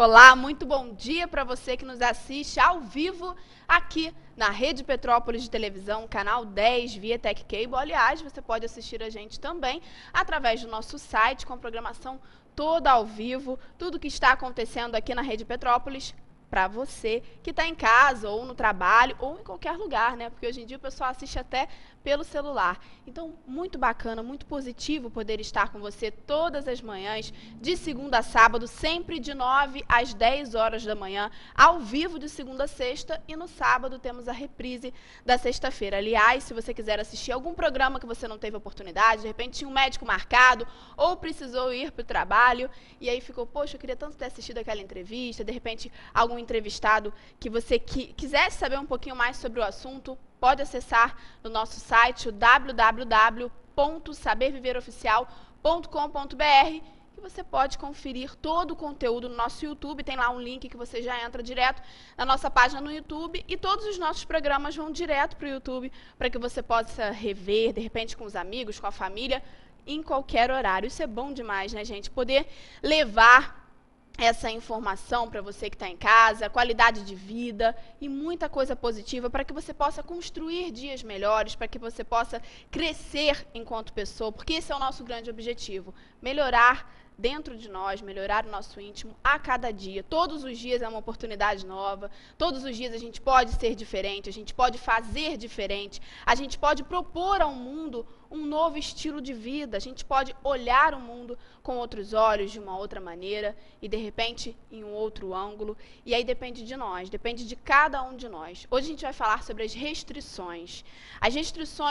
Olá, muito bom dia para você que nos assiste ao vivo aqui na Rede Petrópolis de Televisão, canal 10, via Tech Cable. Aliás, você pode assistir a gente também através do nosso site, com programação toda ao vivo, tudo que está acontecendo aqui na Rede Petrópolis, para você que está em casa, ou no trabalho, ou em qualquer lugar, né? Porque hoje em dia o pessoal assiste até pelo celular. Então, muito bacana, muito positivo poder estar com você todas as manhãs, de segunda a sábado, sempre de 9 às 10 horas da manhã, ao vivo de segunda a sexta, e no sábado temos a reprise da sexta-feira. Aliás, se você quiser assistir algum programa que você não teve oportunidade, de repente tinha um médico marcado, ou precisou ir para o trabalho, e aí ficou, poxa, eu queria tanto ter assistido aquela entrevista, de repente algum entrevistado que você quisesse saber um pouquinho mais sobre o assunto, pode acessar no nosso site o www.saberviveroficial.com.br, que você pode conferir todo o conteúdo no nosso YouTube. Tem lá um link que você já entra direto na nossa página no YouTube, e todos os nossos programas vão direto para o YouTube, para que você possa rever, de repente com os amigos, com a família, em qualquer horário. Isso é bom demais, né, gente? Poder levar essa informação para você que está em casa, qualidade de vida e muita coisa positiva para que você possa construir dias melhores, para que você possa crescer enquanto pessoa, porque esse é o nosso grande objetivo, melhorar dentro de nós, melhorar o nosso íntimo a cada dia. Todos os dias é uma oportunidade nova, todos os dias a gente pode ser diferente, a gente pode fazer diferente, a gente pode propor ao mundo um novo estilo de vida, a gente pode olhar o mundo com outros olhos, de uma outra maneira, e de repente em um outro ângulo, e aí depende de nós, depende de cada um de nós. Hoje a gente vai falar sobre as restrições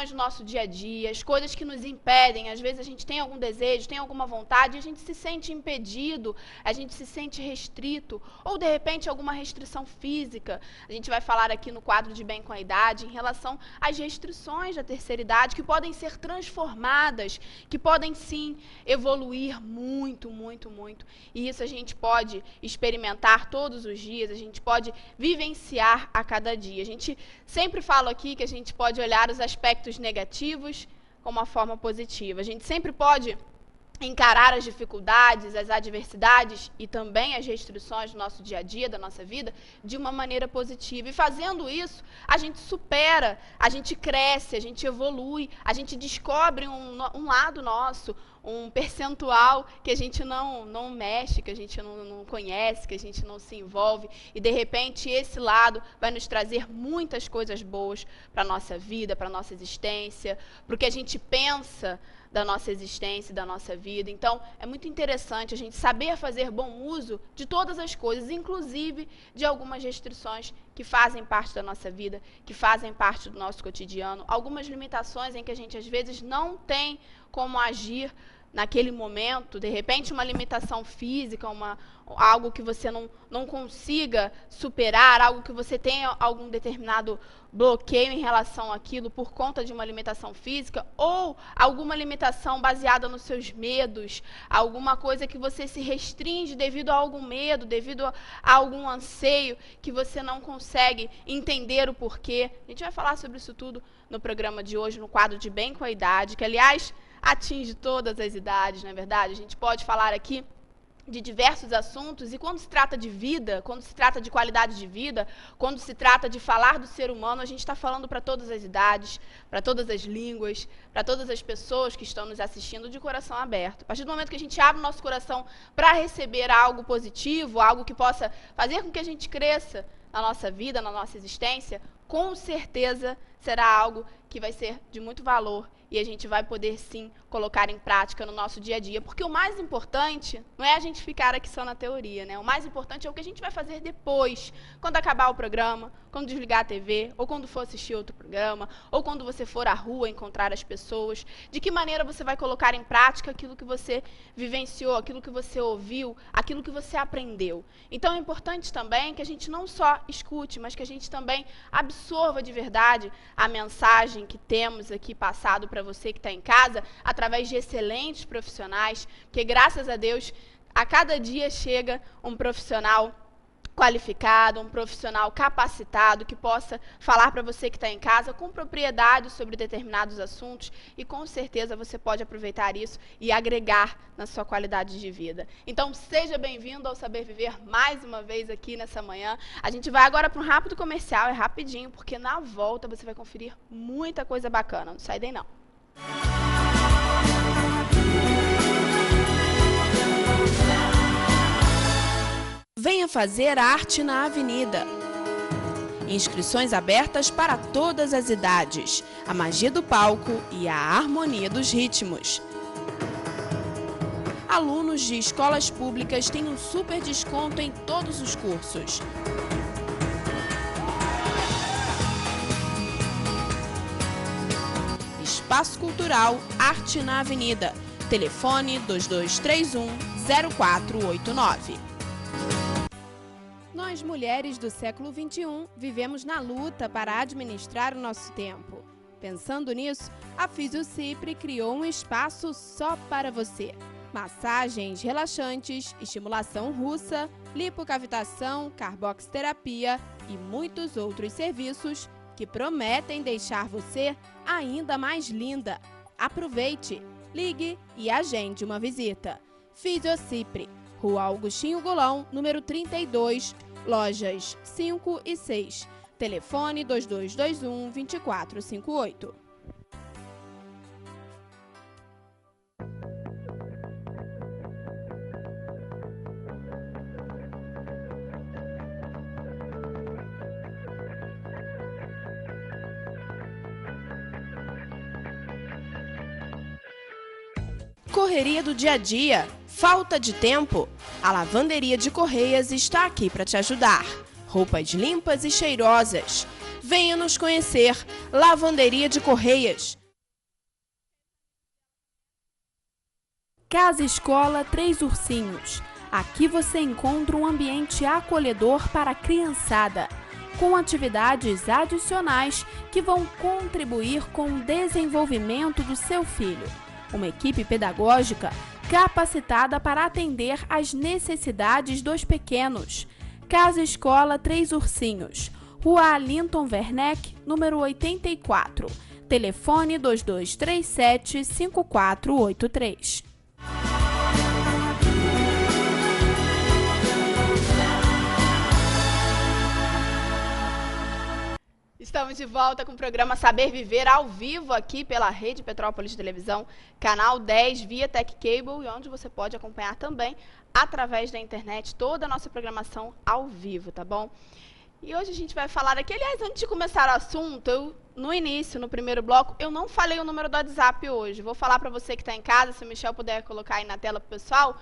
do nosso dia a dia, as coisas que nos impedem. Às vezes a gente tem algum desejo, tem alguma vontade, e a gente se sente impedido, a gente se sente restrito, ou de repente alguma restrição física. A gente vai falar aqui no quadro de Bem com a Idade em relação às restrições da terceira idade, que podem ser transformadas, que podem sim evoluir muito, muito, muito. E isso a gente pode experimentar todos os dias, a gente pode vivenciar a cada dia. A gente sempre fala aqui que a gente pode olhar os aspectos negativos como uma forma positiva. A gente sempre pode encarar as dificuldades, as adversidades e também as restrições do nosso dia a dia, da nossa vida, de uma maneira positiva. E fazendo isso, a gente supera, a gente cresce, a gente evolui, a gente descobre um lado nosso, um percentual que a gente não mexe, que a gente não conhece, que a gente não se envolve. E, de repente, esse lado vai nos trazer muitas coisas boas para a nossa vida, para a nossa existência, para o que a gente pensa da nossa existência, da nossa vida. Então, é muito interessante a gente saber fazer bom uso de todas as coisas, inclusive de algumas restrições que fazem parte da nossa vida, que fazem parte do nosso cotidiano, algumas limitações em que a gente, às vezes, não tem como agir naquele momento, de repente uma limitação física, algo que você não consiga superar, algo que você tenha algum determinado bloqueio em relação àquilo por conta de uma limitação física, ou alguma limitação baseada nos seus medos, alguma coisa que você se restringe devido a algum medo, devido a algum anseio que você não consegue entender o porquê. A gente vai falar sobre isso tudo no programa de hoje, no quadro de Bem com a Idade, que, aliás, atinge todas as idades, não é verdade? A gente pode falar aqui de diversos assuntos, e quando se trata de vida, quando se trata de qualidade de vida, quando se trata de falar do ser humano, a gente está falando para todas as idades, para todas as línguas, para todas as pessoas que estão nos assistindo de coração aberto. A partir do momento que a gente abre o nosso coração para receber algo positivo, algo que possa fazer com que a gente cresça na nossa vida, na nossa existência, com certeza será algo que vai ser de muito valor, e a gente vai poder, sim, colocar em prática no nosso dia a dia. Porque o mais importante não é a gente ficar aqui só na teoria, né? O mais importante é o que a gente vai fazer depois, quando acabar o programa, quando desligar a TV, ou quando for assistir outro programa, ou quando você for à rua encontrar as pessoas. De que maneira você vai colocar em prática aquilo que você vivenciou, aquilo que você ouviu, aquilo que você aprendeu. Então, é importante também que a gente não só escute, mas que a gente também absorva de verdade a mensagem que temos aqui passado para você que está em casa, através de excelentes profissionais, porque, graças a Deus, a cada dia chega um profissional qualificado, um profissional capacitado que possa falar para você que está em casa com propriedade sobre determinados assuntos e com certeza você pode aproveitar isso e agregar na sua qualidade de vida. Então seja bem-vindo ao Saber Viver mais uma vez aqui nessa manhã. A gente vai agora para um rápido comercial, é rapidinho, porque na volta você vai conferir muita coisa bacana. Não sai daí não. Venha fazer arte na Avenida. Inscrições abertas para todas as idades. A magia do palco e a harmonia dos ritmos. Alunos de escolas públicas têm um super desconto em todos os cursos. Espaço Cultural Arte na Avenida. Telefone 2231-0489. Nós, mulheres do século XXI, vivemos na luta para administrar o nosso tempo. Pensando nisso, a Fisiocipre criou um espaço só para você. Massagens relaxantes, estimulação russa, lipocavitação, carboxterapia e muitos outros serviços que prometem deixar você ainda mais linda. Aproveite, ligue e agende uma visita. Fisiocipre, Rua Augustinho Golão, número 32, lojas 5 e 6. Telefone 2221-2458. Correria do dia a dia, falta de tempo? A Lavanderia de Correias está aqui para te ajudar. Roupas limpas e cheirosas. Venha nos conhecer. Lavanderia de Correias. Casa Escola Três Ursinhos. Aqui você encontra um ambiente acolhedor para a criançada, com atividades adicionais que vão contribuir com o desenvolvimento do seu filho. Uma equipe pedagógica capacitada para atender às necessidades dos pequenos. Casa Escola Três Ursinhos, Rua Alinton Werneck, número 84. Telefone 2237-5483. Estamos de volta com o programa Saber Viver ao vivo aqui pela Rede Petrópolis de Televisão, canal 10 via Tech Cable, e onde você pode acompanhar também através da internet toda a nossa programação ao vivo, tá bom? E hoje a gente vai falar aqui, aliás, antes de começar o assunto, no início, no primeiro bloco, eu não falei o número do WhatsApp hoje. Vou falar para você que está em casa, se o Michel puder colocar aí na tela para o pessoal.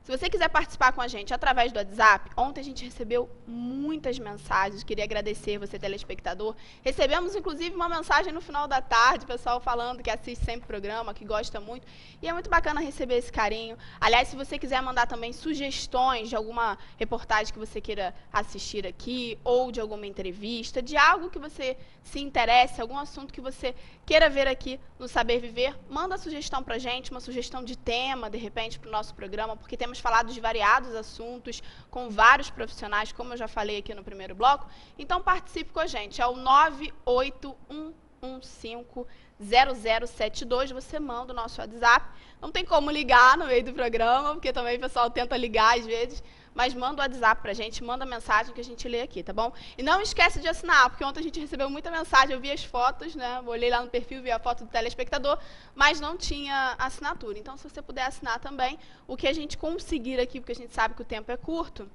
Se você quiser participar com a gente através do WhatsApp, ontem a gente recebeu muitas mensagens, queria agradecer você, telespectador. Recebemos, inclusive, uma mensagem no final da tarde, pessoal falando que assiste sempre o programa, que gosta muito. E é muito bacana receber esse carinho. Aliás, se você quiser mandar também sugestões de alguma reportagem que você queira assistir aqui, ou de alguma entrevista, de algo que você se interesse, algum assunto que você queira ver aqui no Saber Viver, manda a sugestão pra gente, uma sugestão de tema, de repente, para o nosso programa, porque temos falado de variados assuntos com vários profissionais, como eu já falei aqui no primeiro bloco. Então participe com a gente, é o 981150072, você manda o nosso WhatsApp. Não tem como ligar no meio do programa, porque também o pessoal tenta ligar às vezes, mas manda o WhatsApp pra gente, manda mensagem que a gente lê aqui, tá bom? E não esquece de assinar, porque ontem a gente recebeu muita mensagem, eu vi as fotos, né? Olhei lá no perfil, vi a foto do telespectador, mas não tinha assinatura. Então, se você puder assinar também, o que a gente conseguir aqui, porque a gente sabe que o tempo é curto,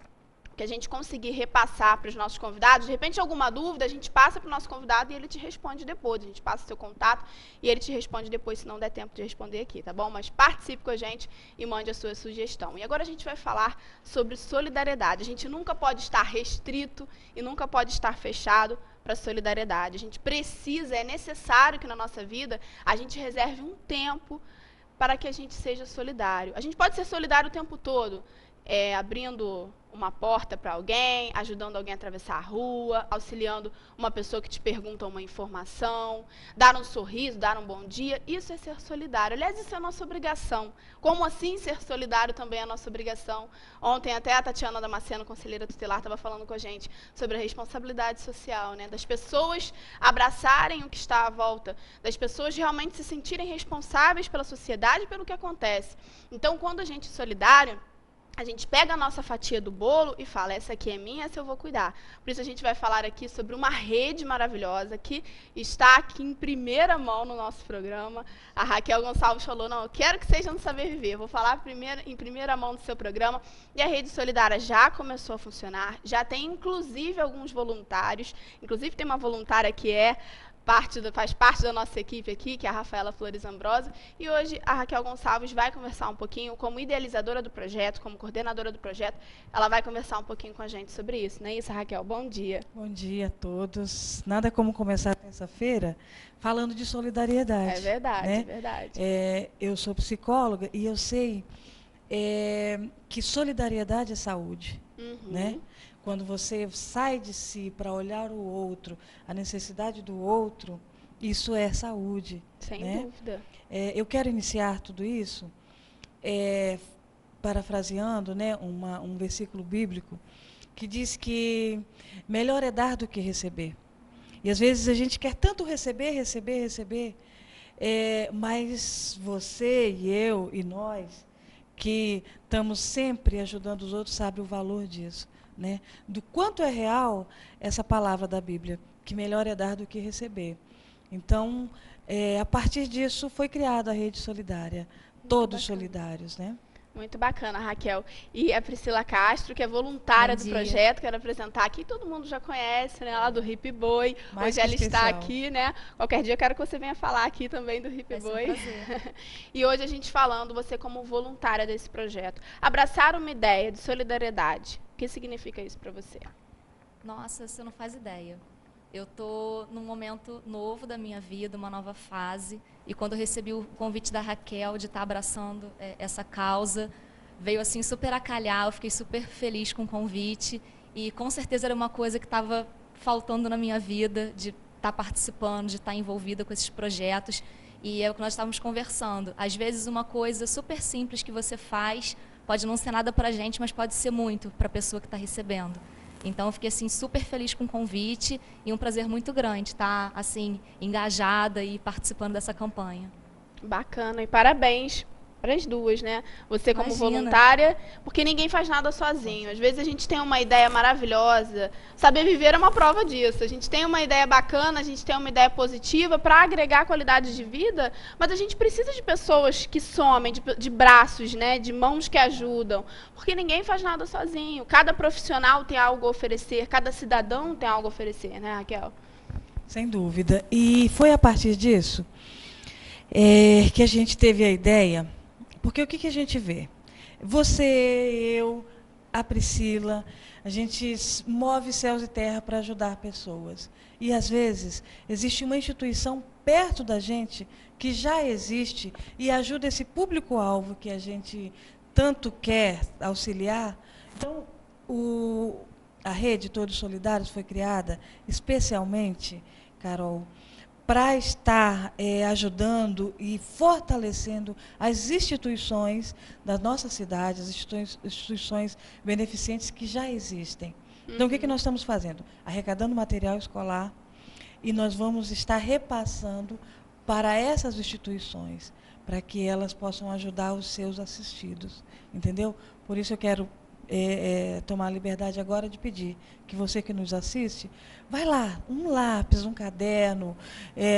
que a gente conseguir repassar para os nossos convidados, de repente alguma dúvida, a gente passa para o nosso convidado e ele te responde depois. A gente passa o seu contato e ele te responde depois, se não der tempo de responder aqui, tá bom? Mas participe com a gente e mande a sua sugestão. E agora a gente vai falar sobre solidariedade. A gente nunca pode estar restrito e nunca pode estar fechado para a solidariedade. A gente precisa, é necessário que na nossa vida a gente reserve um tempo para que a gente seja solidário. A gente pode ser solidário o tempo todo. abrindo uma porta para alguém, ajudando alguém a atravessar a rua, auxiliando uma pessoa que te pergunta uma informação, dar um sorriso, dar um bom dia. Isso é ser solidário. Aliás, isso é a nossa obrigação. Como assim ser solidário também é a nossa obrigação? Ontem até a Tatiana Damasceno, conselheira tutelar, estava falando com a gente sobre a responsabilidade social, né? Das pessoas abraçarem o que está à volta, das pessoas realmente se sentirem responsáveis pela sociedade e pelo que acontece. Então, quando a gente é solidário, a gente pega a nossa fatia do bolo e fala, essa aqui é minha, essa eu vou cuidar. Por isso a gente vai falar aqui sobre uma rede maravilhosa que está aqui em primeira mão no nosso programa. A Raquel Gonçalves falou, não, eu quero que seja no Saber Viver. Eu vou falar em primeira mão do seu programa. E a Rede Solidária já começou a funcionar, já tem inclusive alguns voluntários. Inclusive tem uma voluntária que faz parte da nossa equipe aqui, que é a Rafaela Flores Ambrosio, e hoje a Raquel Gonçalves vai conversar um pouquinho, como idealizadora do projeto, como coordenadora do projeto, ela vai conversar um pouquinho com a gente sobre isso, não é isso, Raquel? Bom dia. Bom dia a todos. Nada como começar a terça-feira falando de solidariedade. É verdade, né? É verdade. Eu sou psicóloga e eu sei que solidariedade é saúde, né? Quando você sai de si para olhar o outro, a necessidade do outro, isso é saúde. Sem né? dúvida. Eu quero iniciar tudo isso parafraseando, né, um versículo bíblico que diz que melhor é dar do que receber. E às vezes a gente quer tanto receber, mas você e eu e nós, que estamos sempre ajudando os outros, sabe o valor disso. Né, do quanto é real essa palavra da Bíblia, que melhor é dar do que receber. Então, a partir disso foi criada a Rede Solidária, todos solidários, né? Muito bacana, Raquel. E a Priscila Castro, que é voluntária do projeto, quero apresentar aqui, todo mundo já conhece, né, lá do Hip Boy. Hoje ela está aqui, né? Qualquer dia eu quero que você venha falar aqui também do Hip Boy. E hoje a gente falando, você como voluntária desse projeto. Abraçar uma ideia de solidariedade. O que significa isso para você? Nossa, você não faz ideia. Eu estou num momento novo da minha vida, uma nova fase. E quando eu recebi o convite da Raquel de estar abraçando essa causa, veio assim super a calhar, eu fiquei super feliz com o convite. E com certeza era uma coisa que estava faltando na minha vida, de estar participando, de estar envolvida com esses projetos. E é o que nós estávamos conversando. Às vezes uma coisa super simples que você faz pode não ser nada para a gente, mas pode ser muito para a pessoa que está recebendo. Então, eu fiquei assim, super feliz com o convite e um prazer muito grande estar assim, engajada e participando dessa campanha. Bacana, e parabéns para as duas, né? Você como Imagina. Voluntária, porque ninguém faz nada sozinho. Às vezes a gente tem uma ideia maravilhosa, Saber Viver é uma prova disso. A gente tem uma ideia bacana, a gente tem uma ideia positiva para agregar qualidade de vida, mas a gente precisa de pessoas que somem, de braços, né? De mãos que ajudam, porque ninguém faz nada sozinho. Cada profissional tem algo a oferecer, cada cidadão tem algo a oferecer, né, Raquel? Sem dúvida. E foi a partir disso que a gente teve a ideia. Porque o que a gente vê? Você, eu, a Priscila, a gente move céus e terra para ajudar pessoas. E, às vezes, existe uma instituição perto da gente que já existe e ajuda esse público-alvo que a gente tanto quer auxiliar. Então, a Rede Todos Solidários foi criada especialmente, Carol, para estar ajudando e fortalecendo as instituições da nossa cidade, as instituições beneficentes que já existem. Então, o que nós estamos fazendo? Arrecadando material escolar e nós vamos estar repassando para essas instituições, para que elas possam ajudar os seus assistidos. Entendeu? Por isso eu quero tomar a liberdade agora de pedir que você que nos assiste, vai lá, um lápis, um caderno,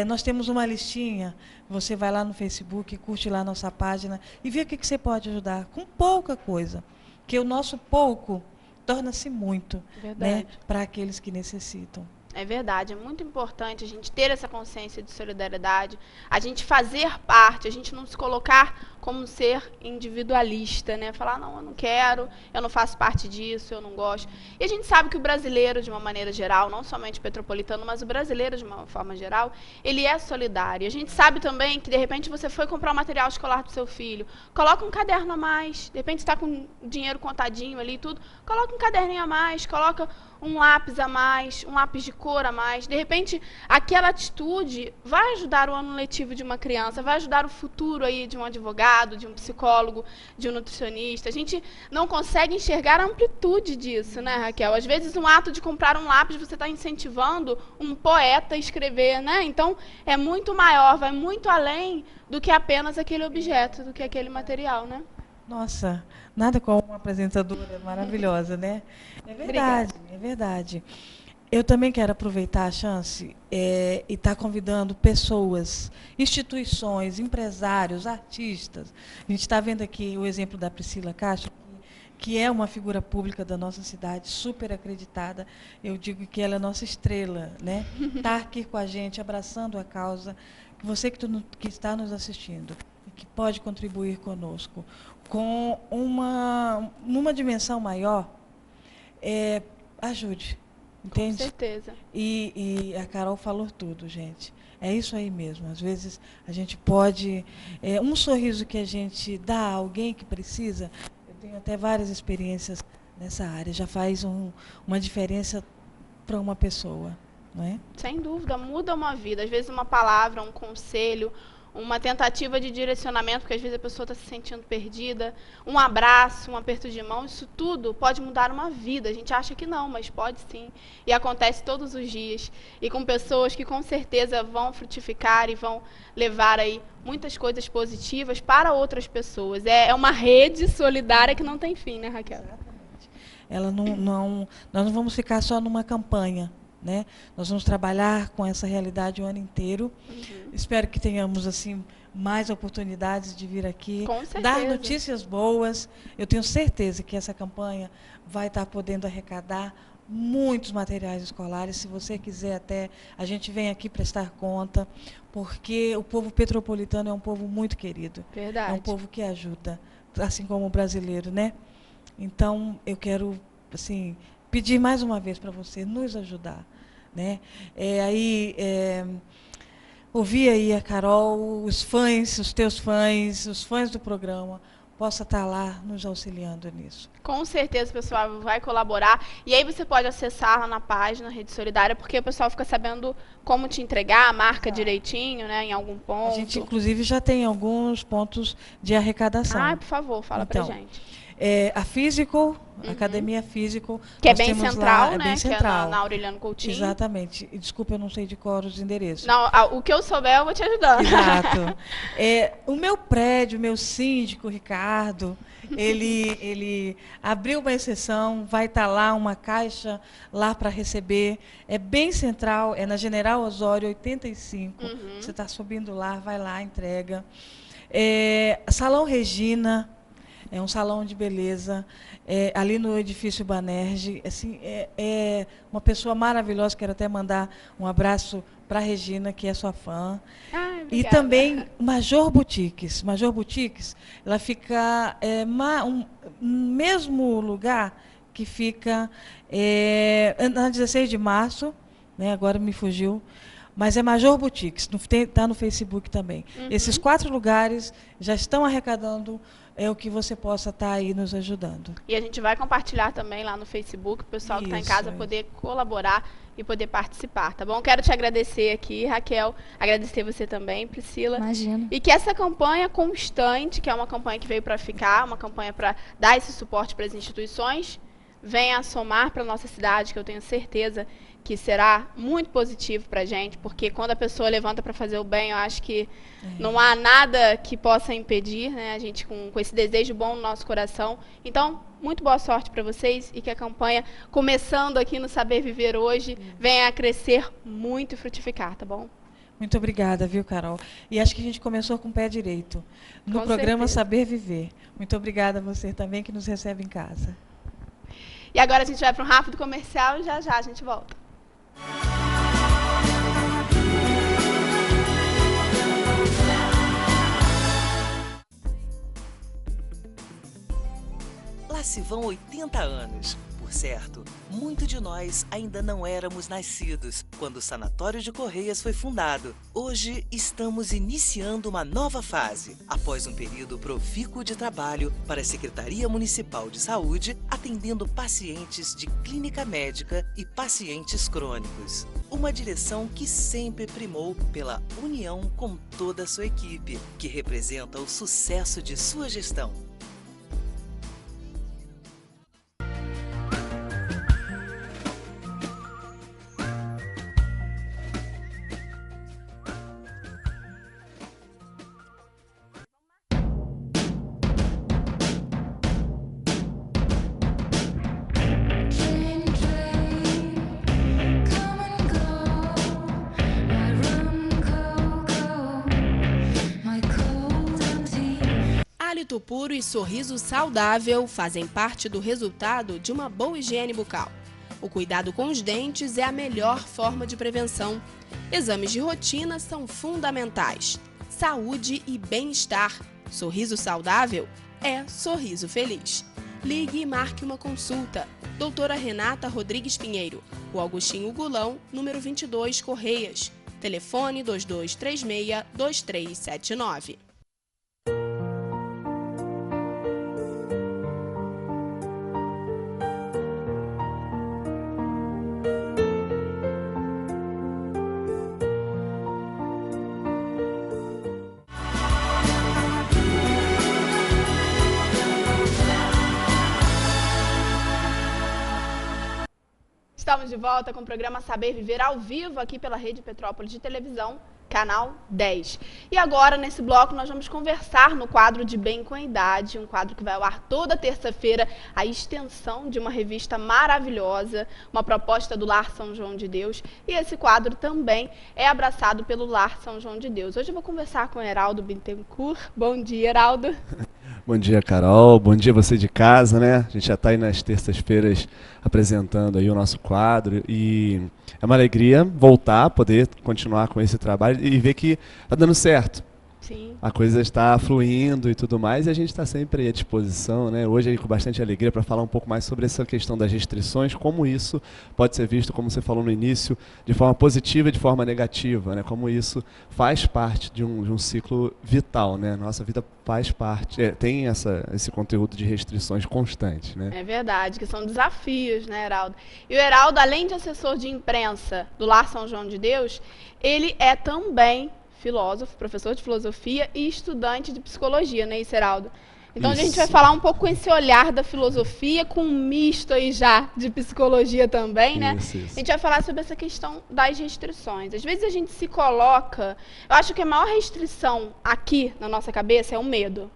nós temos uma listinha, você vai lá no Facebook, curte lá a nossa página e vê o que você pode ajudar, com pouca coisa, que o nosso pouco torna-se muito, né, para aqueles que necessitam. É verdade, é muito importante a gente ter essa consciência de solidariedade, a gente fazer parte, a gente não se colocar como um ser individualista, né? Falar, não, eu não quero, eu não faço parte disso, eu não gosto. E a gente sabe que o brasileiro, de uma maneira geral, não somente o petropolitano, mas o brasileiro, de uma forma geral, ele é solidário. A gente sabe também que, de repente, você foi comprar um material escolar para o seu filho, coloca um caderno a mais, de repente está com dinheiro contadinho ali e tudo, coloca um caderninho a mais, coloca um lápis a mais, um lápis de cor a mais. De repente, aquela atitude vai ajudar o ano letivo de uma criança, vai ajudar o futuro aí de um advogado, de um psicólogo, de um nutricionista. A gente não consegue enxergar a amplitude disso, né, Raquel? Às vezes, um ato de comprar um lápis, você está incentivando um poeta a escrever, né? Então, é muito maior, vai muito além do que apenas aquele objeto, do que aquele material, né? Nossa, nada como uma apresentadora maravilhosa, né? É verdade, é verdade. Eu também quero aproveitar a chance e estar convidando pessoas, instituições, empresários, artistas. A gente está vendo aqui o exemplo da Priscila Castro, que é uma figura pública da nossa cidade, super acreditada. Eu digo que ela é nossa estrela, né? Está aqui com a gente, abraçando a causa. Você que está nos assistindo, que pode contribuir conosco, com numa dimensão maior, ajude. Entende? Com certeza. E a Carol falou tudo, gente. É isso aí mesmo. Às vezes a gente pode... um sorriso que a gente dá a alguém que precisa, eu tenho até várias experiências nessa área, já faz uma diferença para uma pessoa, não é? Sem dúvida, muda uma vida. Às vezes uma palavra, um conselho, uma tentativa de direcionamento, porque às vezes a pessoa está se sentindo perdida, um abraço, um aperto de mão, isso tudo pode mudar uma vida. A gente acha que não, mas pode sim. E acontece todos os dias. E com pessoas que com certeza vão frutificar e vão levar aí muitas coisas positivas para outras pessoas. É uma rede solidária que não tem fim, né, Raquel? Exatamente. Nós não vamos ficar só numa campanha, né? Nós vamos trabalhar com essa realidade o ano inteiro. Espero que tenhamos assim mais oportunidades de vir aqui, dar notícias boas. Eu tenho certeza que essa campanha vai estar podendo arrecadar muitos materiais escolares. Se você quiser até, a gente vem aqui prestar conta, porque o povo petropolitano é um povo muito querido. Verdade. É um povo que ajuda, assim como o brasileiro, né? Então, eu quero, assim, pedir mais uma vez para você nos ajudar, né? Ouvir aí a Carol, os fãs, os teus fãs, os fãs do programa, possa estar lá nos auxiliando nisso. Com certeza o pessoal vai colaborar. E aí você pode acessar lá na página Rede Solidária, porque o pessoal fica sabendo como te entregar, a marca direitinho, né, em algum ponto. A gente, inclusive, já tem alguns pontos de arrecadação. Por favor, fala pra gente. A Physical, a Academia Physical. Que é bem central, lá, né? Bem central. Que é na Aureliano Coutinho. Exatamente. E, desculpa, eu não sei de cor os endereços. Não, o que eu souber, eu vou te ajudar. Exato. O meu prédio, o meu síndico, Ricardo, ele abriu uma exceção, vai estar lá uma caixa lá para receber. É bem central, é na General Osório 85. Você está subindo lá, vai lá, entrega. Salão Regina. É um salão de beleza, ali no edifício Banerje. Assim, é uma pessoa maravilhosa, quero até mandar um abraço para a Regina, que é sua fã. E também Major Boutiques. Major Boutiques, ela fica no mesmo lugar que fica na 16 de março, né, agora me fugiu, mas é Major Boutiques, está no Facebook também. Esses 4 lugares já estão arrecadando o que você possa estar aí nos ajudando. E a gente vai compartilhar também lá no Facebook, o pessoal que está em casa poder colaborar e poder participar, tá bom? Quero te agradecer aqui, Raquel, agradecer você também, Priscila. Imagina. E que essa campanha constante, que é uma campanha que veio para ficar, uma campanha para dar esse suporte para as instituições, venha a somar para a nossa cidade, que eu tenho certeza que será muito positivo para a gente, porque quando a pessoa levanta para fazer o bem, eu acho que não há nada que possa impedir, né, a gente com esse desejo bom no nosso coração. Então, muito boa sorte para vocês e que a campanha, começando aqui no Saber Viver hoje, venha a crescer muito e frutificar, tá bom? Muito obrigada, viu, Carol? E acho que a gente começou com o pé direito, no programa Saber Viver. Muito obrigada a você também que nos recebe em casa. E agora a gente vai para um rápido comercial e já a gente volta. se vão 80 anos. Por certo, muito de nós ainda não éramos nascidos quando o Sanatório de Correias foi fundado. Hoje estamos iniciando uma nova fase, após um período profícuo de trabalho para a Secretaria Municipal de Saúde, atendendo pacientes de clínica médica e pacientes crônicos. Uma direção que sempre primou pela união com toda a sua equipe, que representa o sucesso de sua gestão. Hálito puro e sorriso saudável fazem parte do resultado de uma boa higiene bucal. O cuidado com os dentes é a melhor forma de prevenção. Exames de rotina são fundamentais. Saúde e bem-estar. Sorriso saudável é sorriso feliz. Ligue e marque uma consulta. Doutora Renata Rodrigues Pinheiro, Rua Augustinho Gulão, número 22, Correias. Telefone 2236-2379. Estamos de volta com o programa Saber Viver ao vivo aqui pela Rede Petrópolis de Televisão, canal 10. E agora, nesse bloco, nós vamos conversar no quadro de Bem com a Idade, um quadro que vai ao ar toda terça-feira, a extensão de uma revista maravilhosa, uma proposta do Lar São João de Deus. E esse quadro também é abraçado pelo Lar São João de Deus. Hoje eu vou conversar com o Heraldo Bittencourt. Bom dia, Heraldo. Bom dia, Carol. Bom dia você de casa, né? A gente já está aí nas terças-feiras apresentando aí o nosso quadro e é uma alegria voltar, poder continuar com esse trabalho e ver que está dando certo. Sim. A coisa está fluindo e tudo mais, e a gente está sempre à disposição, né? Hoje aí com bastante alegria para falar um pouco mais sobre essa questão das restrições, como isso pode ser visto, como você falou no início, de forma positiva e de forma negativa, né? Como isso faz parte de um ciclo vital, né? Nossa vida faz parte, tem esse conteúdo de restrições constante, né? É verdade, que são desafios, né, Heraldo? E o Heraldo, além de assessor de imprensa do Lar São João de Deus, ele é também filósofo, professor de filosofia e estudante de psicologia, né, Heraldo? Então a gente vai falar um pouco com esse olhar da filosofia, com um misto aí já de psicologia também, né? Isso. A gente vai falar sobre essa questão das restrições. Às vezes a gente se coloca... Eu acho que a maior restrição aqui na nossa cabeça é o medo.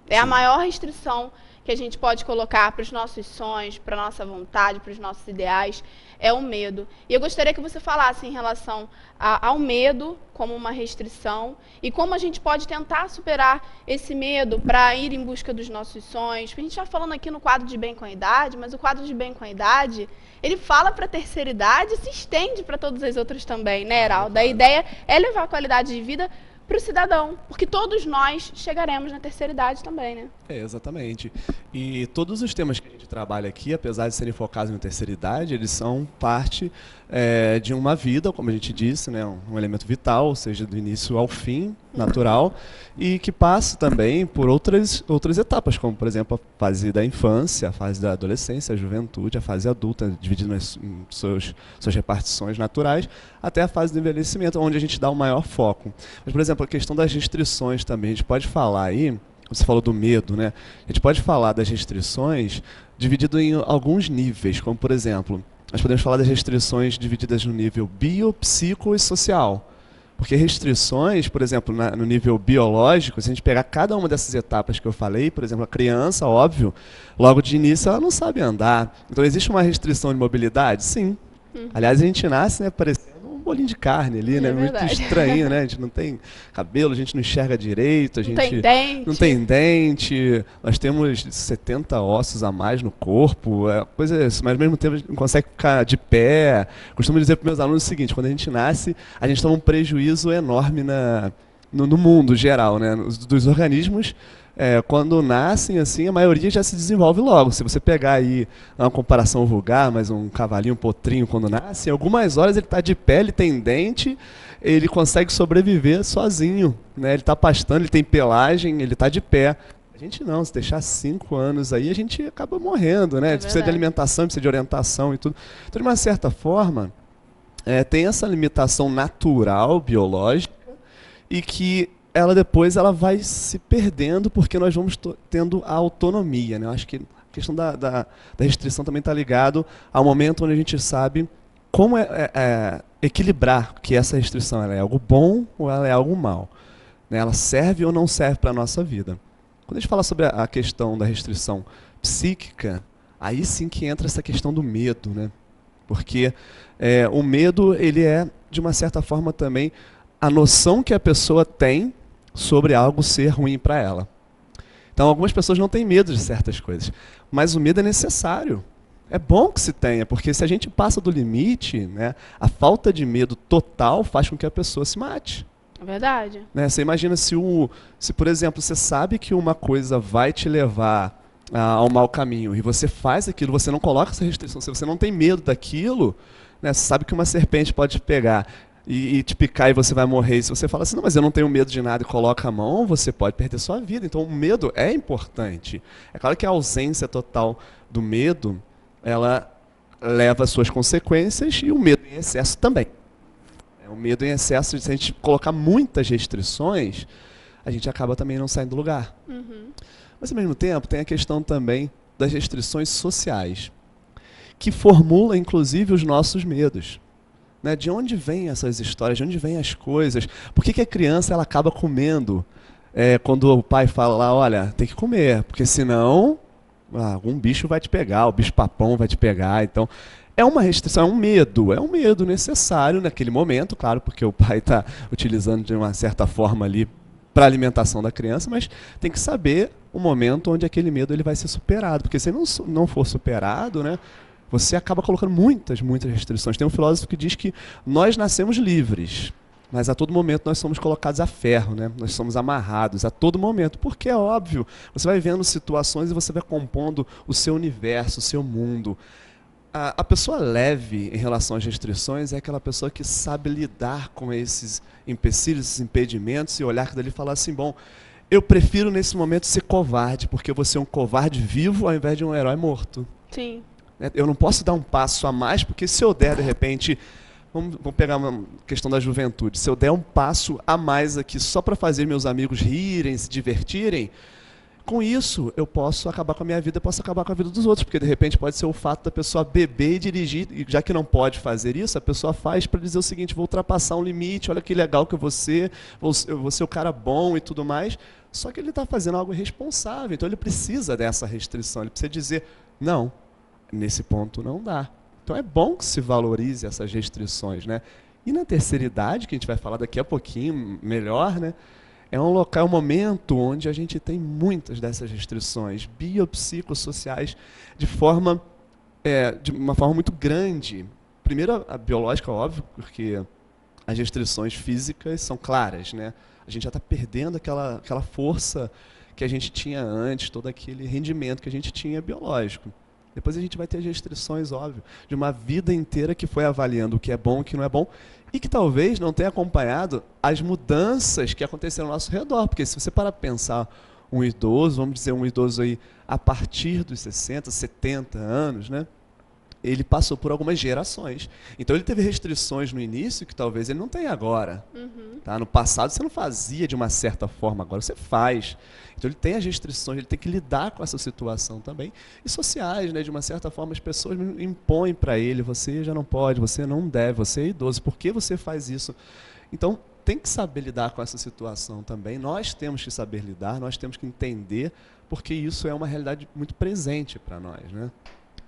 É a maior restrição que a gente pode colocar para os nossos sonhos, para a nossa vontade, para os nossos ideais, é o medo. E eu gostaria que você falasse em relação ao medo como uma restrição e como a gente pode tentar superar esse medo para ir em busca dos nossos sonhos. A gente está falando aqui no quadro de Bem com a Idade, mas o quadro de Bem com a Idade, ele fala para a terceira idade e se estende para todas as outras também, né, Heraldo? A ideia é levar a qualidade de vida para o cidadão, porque todos nós chegaremos na terceira idade também, né? Exatamente. E todos os temas que a gente trabalha aqui, apesar de serem focados na terceira idade, eles são parte de uma vida, como a gente disse, né, um elemento vital, ou seja, do início ao fim, natural, e que passa também por outras etapas, como, por exemplo, a fase da infância, a fase da adolescência, a juventude, a fase adulta, dividida em suas repartições naturais, até a fase do envelhecimento, onde a gente dá o maior foco. Mas, por exemplo, a questão das restrições também, a gente pode falar aí, você falou do medo, né? A gente pode falar das restrições dividido em alguns níveis, como, por exemplo, nós podemos falar das restrições divididas no nível bio, psico e social. Porque restrições, por exemplo, no nível biológico, se a gente pegar cada uma dessas etapas que eu falei, por exemplo, a criança, óbvio, logo de início ela não sabe andar. Então, existe uma restrição de mobilidade? Sim. Aliás, a gente nasce, né, parecendo um bolinho de carne ali, né? Muito estranho, né? A gente não tem cabelo, a gente não enxerga direito, a gente não tem dente, nós temos 70 ossos a mais no corpo, coisa, mas ao mesmo tempo a gente não consegue ficar de pé. Costumo dizer para meus alunos o seguinte: quando a gente nasce, a gente toma um prejuízo enorme no mundo geral, né? Dos organismos quando nascem, assim, a maioria já se desenvolve logo. Se você pegar aí uma comparação vulgar, mas um cavalinho, um potrinho, quando nasce, em algumas horas ele está de pé, ele tem dente, ele consegue sobreviver sozinho, né? Ele está pastando, ele tem pelagem, ele está de pé. A gente não, se deixar 5 anos aí, a gente acaba morrendo, né? Precisa de alimentação, precisa de orientação e tudo. Então, de uma certa forma, tem essa limitação natural, biológica, e que ela depois vai se perdendo porque nós vamos tendo a autonomia, né? Eu acho que a questão da restrição também está ligado ao momento onde a gente sabe como equilibrar que essa restrição ela é algo bom ou ela é algo mal, né? Ela serve ou não serve para a nossa vida. Quando a gente fala sobre a questão da restrição psíquica, aí sim que entra essa questão do medo, né? Porque o medo, ele de uma certa forma também, a noção que a pessoa tem sobre algo ser ruim para ela. Então, algumas pessoas não têm medo de certas coisas, mas o medo é necessário. É bom que se tenha, porque se a gente passa do limite, né, a falta de medo total faz com que a pessoa se mate. É verdade. Né? Você imagina se, por exemplo, você sabe que uma coisa vai te levar ao mau caminho e você faz aquilo, você não coloca essa restrição, se você não tem medo daquilo, né, você sabe que uma serpente pode te pegar e te picar e você vai morrer. E se você fala assim, não, mas eu não tenho medo de nada e coloca a mão, você pode perder sua vida. Então o medo é importante. É claro que a ausência total do medo, ela leva às suas consequências e o medo em excesso também. O medo em excesso, se a gente colocar muitas restrições, a gente acaba também não saindo do lugar. Uhum. Mas, ao mesmo tempo, tem a questão também das restrições sociais, que formula, inclusive, os nossos medos. Né? De onde vêm essas histórias? De onde vêm as coisas? Por que a criança ela acaba comendo quando o pai fala lá, olha, tem que comer, porque senão algum bicho vai te pegar, o bicho-papão vai te pegar. Então, é uma restrição, é um medo necessário naquele momento, claro, porque o pai está utilizando de uma certa forma ali para a alimentação da criança, mas tem que saber o momento onde aquele medo ele vai ser superado, porque se não for superado, né, você acaba colocando muitas restrições. Tem um filósofo que diz que nós nascemos livres, mas a todo momento nós somos colocados a ferro, né? Nós somos amarrados a todo momento, porque é óbvio, você vai vendo situações e você vai compondo o seu universo, o seu mundo. A pessoa leve em relação às restrições é aquela pessoa que sabe lidar com esses empecilhos, esses impedimentos e olhar dali e falar assim, bom, eu prefiro nesse momento ser covarde, porque eu vou ser um covarde vivo ao invés de um herói morto. Sim. Eu não posso dar um passo a mais, porque se eu der, de repente, vamos pegar uma questão da juventude, se eu der um passo a mais aqui só para fazer meus amigos rirem, se divertirem, com isso eu posso acabar com a minha vida, posso acabar com a vida dos outros, porque de repente pode ser o fato da pessoa beber e dirigir, e já que não pode fazer isso, a pessoa faz para dizer o seguinte, vou ultrapassar um limite, olha que legal que eu vou ser o cara bom e tudo mais, só que ele está fazendo algo irresponsável, então ele precisa dessa restrição, ele precisa dizer, não, nesse ponto não dá. Então é bom que se valorize essas restrições, né? E na terceira idade, que a gente vai falar daqui a pouquinho melhor, né? É um local, um momento onde a gente tem muitas dessas restrições biopsicossociais de uma forma muito grande. Primeiro, a biológica, óbvio, porque as restrições físicas são claras, né? A gente já está perdendo aquela força que a gente tinha antes, todo aquele rendimento que a gente tinha biológico. Depois a gente vai ter as restrições, óbvio, de uma vida inteira que foi avaliando o que é bom e o que não é bom, e que talvez não tenha acompanhado as mudanças que aconteceram ao nosso redor. Porque se você parar para pensar um idoso, vamos dizer um idoso aí a partir dos 60, 70 anos, né? Ele passou por algumas gerações. Então ele teve restrições no início que talvez ele não tenha agora. Uhum. Tá? No passado você não fazia de uma certa forma, agora você faz. Então ele tem as restrições, ele tem que lidar com essa situação também. E sociais, né? De uma certa forma as pessoas impõem para ele, você já não pode, você não deve, você é idoso, por que você faz isso? Então tem que saber lidar com essa situação também. Nós temos que saber lidar, nós temos que entender, porque isso é uma realidade muito presente para nós, né?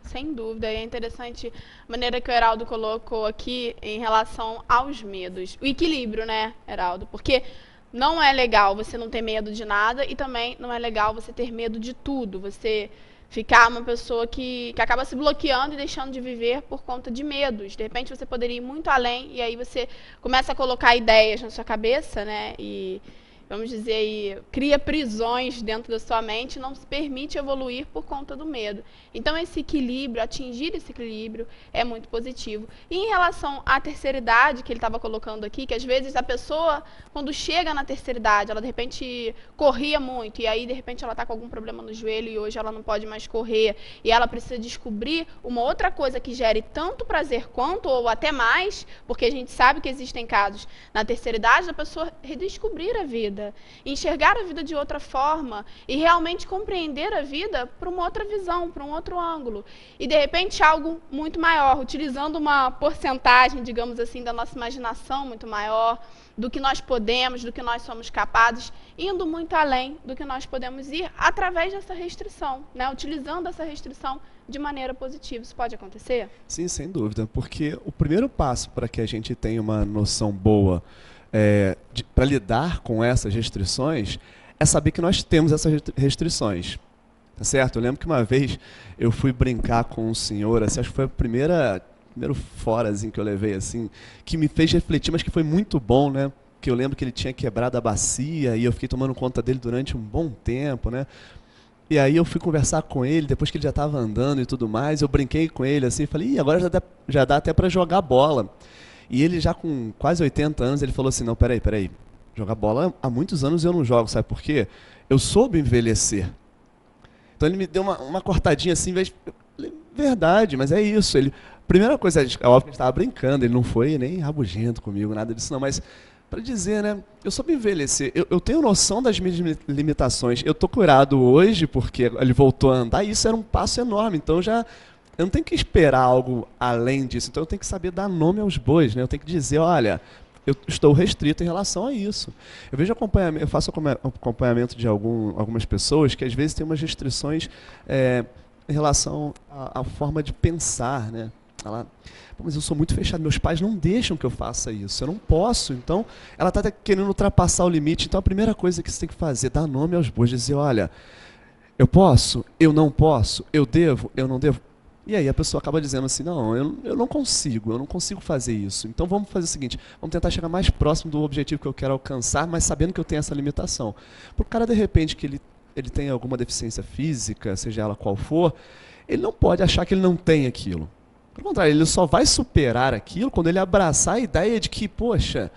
Sem dúvida, e é interessante a maneira que o Heraldo colocou aqui em relação aos medos. O equilíbrio, né, Heraldo? Porque não é legal você não ter medo de nada e também não é legal você ter medo de tudo. Você ficar uma pessoa que acaba se bloqueando e deixando de viver por conta de medos. De repente você poderia ir muito além e aí você começa a colocar ideias na sua cabeça, né? E vamos dizer aí, cria prisões dentro da sua mente, não se permite evoluir por conta do medo. Então, esse equilíbrio, atingir esse equilíbrio é muito positivo. E em relação à terceira idade, que ele estava colocando aqui, que às vezes a pessoa, quando chega na terceira idade, ela de repente corria muito, e aí de repente ela está com algum problema no joelho e hoje ela não pode mais correr, e ela precisa descobrir uma outra coisa que gere tanto prazer quanto, ou até mais, porque a gente sabe que existem casos na terceira idade da pessoa redescobrir a vida, enxergar a vida de outra forma e realmente compreender a vida por uma outra visão, por um outro ângulo. E, de repente, algo muito maior, utilizando uma porcentagem, digamos assim, da nossa imaginação muito maior, do que nós podemos, do que nós somos capazes, indo muito além do que nós podemos ir através dessa restrição, né? Utilizando essa restrição de maneira positiva. Isso pode acontecer? Sim, sem dúvida, porque o primeiro passo para que a gente tenha uma noção boa para lidar com essas restrições é saber que nós temos essas restrições, tá certo? Eu lembro que uma vez eu fui brincar com um senhor, assim, acho que foi primeiro forazinho que eu levei, assim, que me fez refletir, mas que foi muito bom, né? Que eu lembro que ele tinha quebrado a bacia e eu fiquei tomando conta dele durante um bom tempo, né? E aí eu fui conversar com ele, depois que ele já estava andando e tudo mais, eu brinquei com ele, assim, falei, agora já dá até para jogar bola. E ele já com quase 80 anos, ele falou assim, não, peraí, jogar bola há muitos anos eu não jogo, sabe por quê? Eu soube envelhecer. Então ele me deu uma cortadinha assim, verdade, mas é isso. Primeira coisa, é óbvio que a gente estava brincando, ele não foi nem rabugento comigo, nada disso não, mas para dizer, né, eu soube envelhecer, eu tenho noção das minhas limitações, eu estou curado hoje porque ele voltou a andar e isso era um passo enorme, então eu não tenho que esperar algo além disso, então eu tenho que saber dar nome aos bois, né? Eu tenho que dizer, olha, eu estou restrito em relação a isso. Eu faço acompanhamento de algumas pessoas que às vezes têm umas restrições em relação à forma de pensar, né? Mas eu sou muito fechado, meus pais não deixam que eu faça isso, eu não posso, então ela está querendo ultrapassar o limite, então a primeira coisa que você tem que fazer é dar nome aos bois, dizer, olha, eu posso, eu não posso, eu devo, eu não devo. E aí a pessoa acaba dizendo assim, não, eu não consigo fazer isso. Então vamos fazer o seguinte, vamos tentar chegar mais próximo do objetivo que eu quero alcançar, mas sabendo que eu tenho essa limitação. Para o cara, de repente, que ele tem alguma deficiência física, seja ela qual for, ele não pode achar que ele não tem aquilo. Pelo contrário, ele só vai superar aquilo quando ele abraçar a ideia de que, poxa,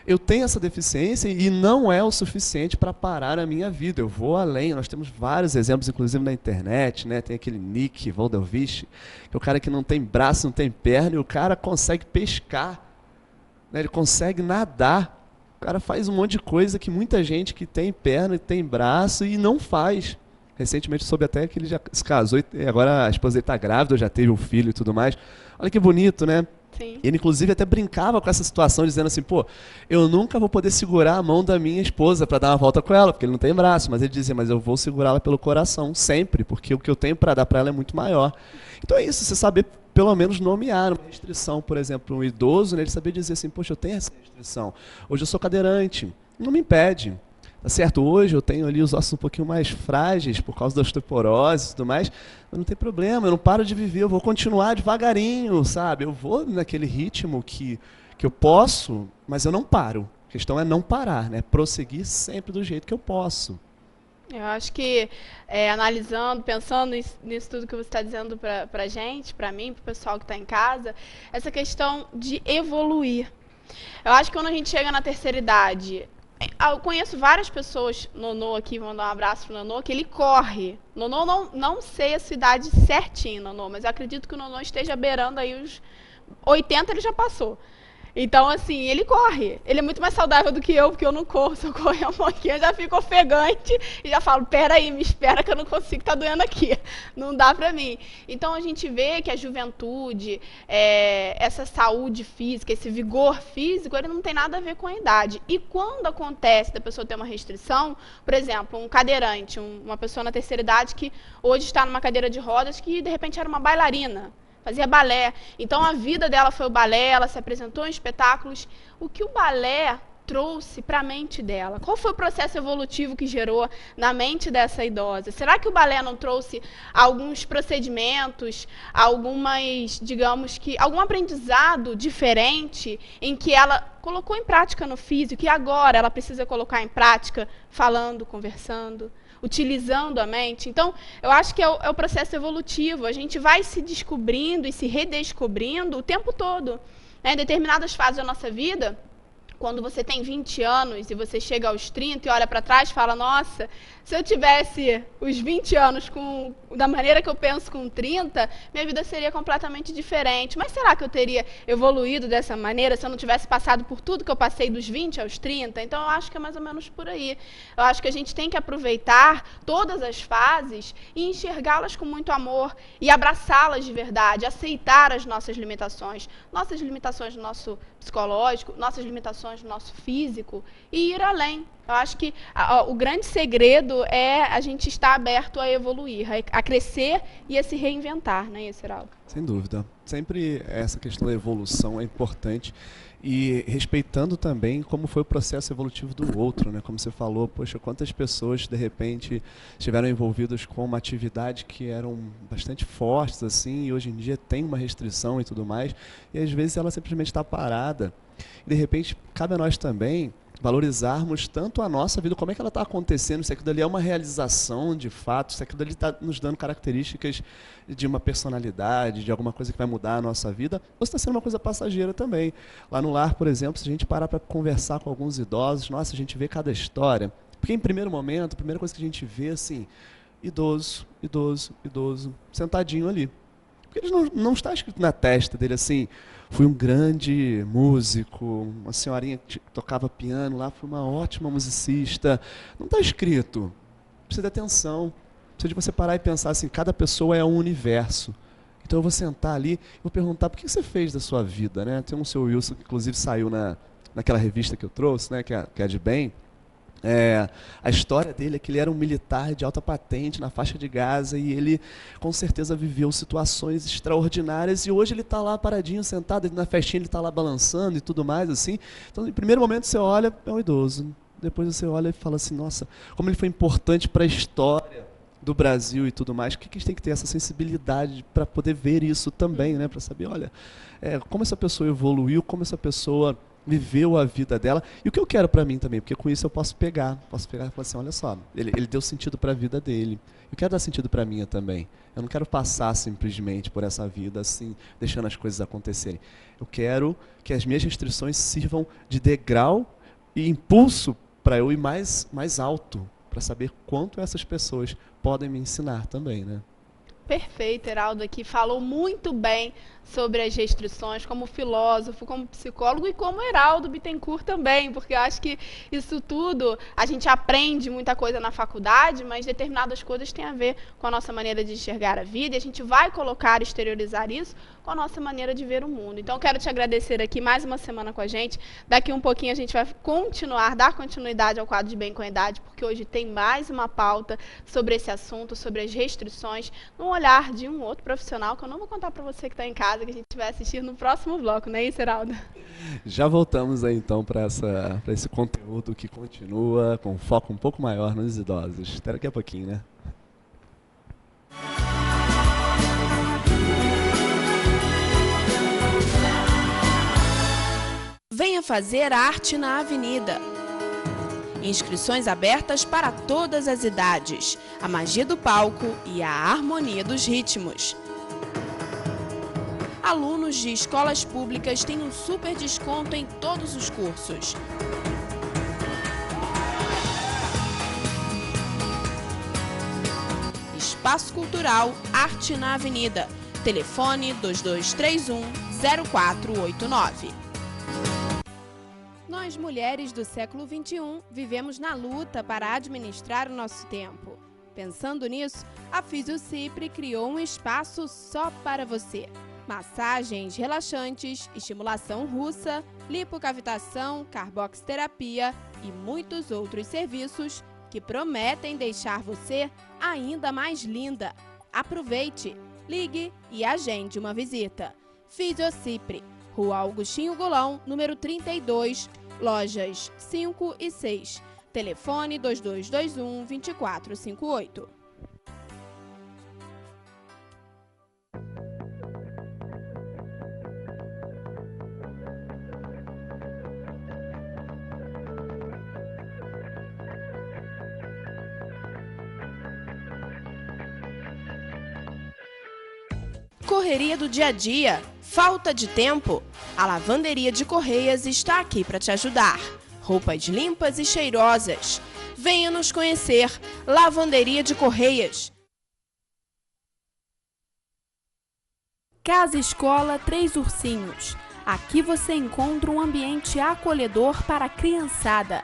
eu tenho essa deficiência e não é o suficiente para parar a minha vida. Eu vou além. Nós temos vários exemplos, inclusive na internet, né? Tem aquele Nick Valdelvich, que é o cara que não tem braço, não tem perna, e o cara consegue pescar, né? Ele consegue nadar. O cara faz um monte de coisa que muita gente que tem perna e tem braço e não faz. Recentemente soube até que ele já se casou e agora a esposa dele está grávida, já teve um filho e tudo mais. Olha que bonito, né? Sim. Ele, inclusive, até brincava com essa situação, dizendo assim, pô, eu nunca vou poder segurar a mão da minha esposa para dar uma volta com ela, porque ele não tem braço. Mas ele dizia, mas eu vou segurá-la pelo coração, sempre, porque o que eu tenho para dar para ela é muito maior. Então é isso, você saber, pelo menos, nomear uma restrição, por exemplo, um idoso, né, ele saber dizer assim, poxa, eu tenho essa restrição. Hoje eu sou cadeirante, não me impede. Tá certo? Hoje eu tenho ali os ossos um pouquinho mais frágeis por causa da osteoporose e tudo mais, mas não tem problema, eu não paro de viver, eu vou continuar devagarinho, sabe? Eu vou naquele ritmo que eu posso, mas eu não paro. A questão é não parar, né? Prosseguir sempre do jeito que eu posso. Eu acho que, analisando, pensando nisso tudo que você está dizendo para a gente, para mim, para o pessoal que está em casa, essa questão de evoluir. Eu acho que quando a gente chega na terceira idade, eu conheço várias pessoas, Nonô aqui, vou mandar um abraço pro Nonô, que ele corre. Nonô, não sei a sua idade certinho, Nonô, mas eu acredito que o Nonô esteja beirando aí os 80, ele já passou. Então, assim, ele corre. Ele é muito mais saudável do que eu, porque eu não corro. Se eu correr um pouquinho, eu já fico ofegante e já falo, peraí, me espera que eu não consigo, tá doendo aqui. Não dá pra mim. Então, a gente vê que a juventude, essa saúde física, esse vigor físico, ele não tem nada a ver com a idade. E quando acontece da pessoa ter uma restrição, por exemplo, um cadeirante, uma pessoa na terceira idade que hoje está numa cadeira de rodas que, de repente, era uma bailarina, fazia balé. Então, a vida dela foi o balé, ela se apresentou em espetáculos. O que o balé trouxe para a mente dela? Qual foi o processo evolutivo que gerou na mente dessa idosa? Será que o balé não trouxe alguns procedimentos, algum aprendizado diferente em que ela colocou em prática no físico e agora ela precisa colocar em prática falando, conversando, utilizando a mente? Então, eu acho que é o processo evolutivo. A gente vai se descobrindo e se redescobrindo o tempo todo. Em determinadas fases da nossa vida, quando você tem 20 anos e você chega aos 30 e olha para trás e fala, nossa, se eu tivesse os 20 anos da maneira que eu penso com 30, minha vida seria completamente diferente. Mas será que eu teria evoluído dessa maneira se eu não tivesse passado por tudo que eu passei dos 20 aos 30? Então, eu acho que é mais ou menos por aí. Eu acho que a gente tem que aproveitar todas as fases e enxergá-las com muito amor e abraçá-las de verdade, aceitar as nossas limitações do nosso psicológico, nossas limitações do nosso físico e ir além. Eu acho que o grande segredo é a gente estar aberto a evoluir, a crescer e a se reinventar, não é isso, Heraldo? Sem dúvida. Sempre essa questão da evolução é importante e respeitando também como foi o processo evolutivo do outro, né? Como você falou, poxa, quantas pessoas de repente estiveram envolvidas com uma atividade que eram bastante fortes assim e hoje em dia tem uma restrição e tudo mais e às vezes ela simplesmente está parada e de repente cabe a nós também valorizarmos tanto a nossa vida, como é que ela está acontecendo, se aquilo ali é uma realização de fato, se aquilo ali está nos dando características de uma personalidade, de alguma coisa que vai mudar a nossa vida, ou se está sendo uma coisa passageira também. Lá no lar, por exemplo, se a gente parar para conversar com alguns idosos, nossa, a gente vê cada história, porque em primeiro momento, a primeira coisa que a gente vê, assim, idoso, sentadinho ali. Porque ele não está escrito na testa dele assim, fui um grande músico, uma senhorinha que tocava piano lá, fui uma ótima musicista. Não está escrito. Precisa de atenção. Precisa de você parar e pensar assim, cada pessoa é um universo. Então eu vou sentar ali e vou perguntar, por que você fez da sua vida? Né? Tem um seu Wilson que inclusive saiu naquela revista que eu trouxe, né, que é de bem. A história dele é que ele era um militar de alta patente na faixa de Gaza e ele com certeza viveu situações extraordinárias e hoje ele está lá paradinho, sentado, na festinha ele está lá balançando e tudo mais assim. Então, em primeiro momento você olha, é um idoso, depois você olha e fala assim, nossa, como ele foi importante para a história do Brasil e tudo mais. O que a gente tem que ter essa sensibilidade para poder ver isso também, né? Para saber, olha, como essa pessoa evoluiu, como essa pessoa viveu a vida dela, e o que eu quero para mim também, porque com isso eu posso pegar e falar assim, olha só, ele deu sentido para a vida dele, eu quero dar sentido para a minha também, eu não quero passar simplesmente por essa vida assim, deixando as coisas acontecerem, eu quero que as minhas restrições sirvam de degrau e impulso para eu ir mais alto, para saber quanto essas pessoas podem me ensinar também, né? Perfeito, Heraldo aqui falou muito bem sobre as restrições, como filósofo, como psicólogo e como Heraldo Bittencourt também, porque eu acho que isso tudo, a gente aprende muita coisa na faculdade, mas determinadas coisas têm a ver com a nossa maneira de enxergar a vida, e a gente vai colocar, exteriorizar isso com a nossa maneira de ver o mundo. Então, quero te agradecer aqui mais uma semana com a gente. Daqui um pouquinho a gente vai dar continuidade ao quadro de Bem com a Idade, porque hoje tem mais uma pauta sobre esse assunto, sobre as restrições, num olhar de um outro profissional, que eu não vou contar para você que está em casa, que a gente vai assistir no próximo bloco, não é isso, Heraldo? Já voltamos aí então para esse conteúdo que continua com foco um pouco maior nos idosos. Até daqui a pouquinho, né? Venha fazer arte na Avenida. Inscrições abertas para todas as idades, a magia do palco e a harmonia dos ritmos. Alunos de escolas públicas têm um super desconto em todos os cursos. Espaço Cultural Arte na Avenida. Telefone 2231-0489. Nós, mulheres do século XXI, vivemos na luta para administrar o nosso tempo. Pensando nisso, a Fisiocipre criou um espaço só para você. Massagens relaxantes, estimulação russa, lipocavitação, carboxterapia e muitos outros serviços que prometem deixar você ainda mais linda. Aproveite, ligue e agende uma visita. Fisiocipre, Rua Augustinho Golão, número 32, lojas 5 e 6. Telefone 2221-2458. Correria do dia a dia, falta de tempo? A Lavanderia de Correias está aqui para te ajudar. Roupas limpas e cheirosas. Venha nos conhecer. Lavanderia de Correias. Casa Escola Três Ursinhos. Aqui você encontra um ambiente acolhedor para a criançada,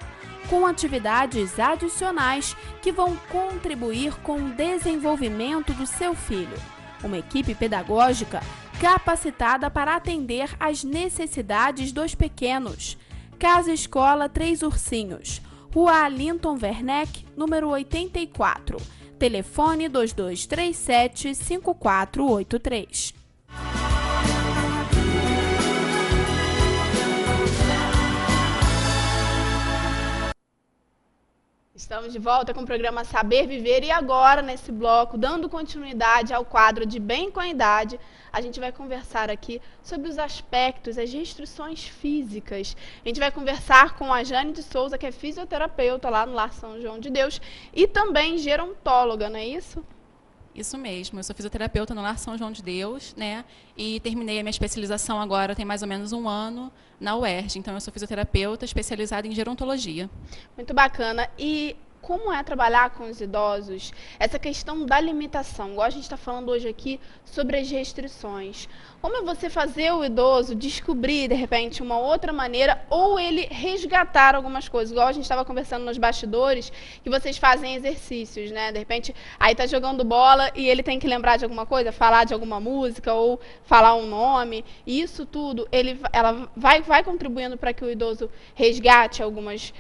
com atividades adicionais que vão contribuir com o desenvolvimento do seu filho. Uma equipe pedagógica capacitada para atender às necessidades dos pequenos. Casa Escola Três Ursinhos, Rua Alinton Werneck, número 84. Telefone 2237-5483. Estamos de volta com o programa Saber Viver e agora, nesse bloco, dando continuidade ao quadro de Bem com a Idade, a gente vai conversar aqui sobre os aspectos, as restrições físicas. A gente vai conversar com a Jane de Souza, que é fisioterapeuta lá no Lar São João de Deus e também gerontóloga, não é isso? Isso mesmo, eu sou fisioterapeuta no Lar São João de Deus, né? E terminei a minha especialização agora, tem mais ou menos um ano, na UERJ. Então, eu sou fisioterapeuta especializada em gerontologia. Muito bacana. E como é trabalhar com os idosos? Essa questão da limitação, igual a gente está falando hoje aqui sobre as restrições. Como é você fazer o idoso descobrir, de repente, uma outra maneira ou ele resgatar algumas coisas? Igual a gente estava conversando nos bastidores, que vocês fazem exercícios, né? De repente, aí está jogando bola e ele tem que lembrar de alguma coisa, falar de alguma música ou falar um nome. E isso tudo, ela vai contribuindo para que o idoso resgate algumas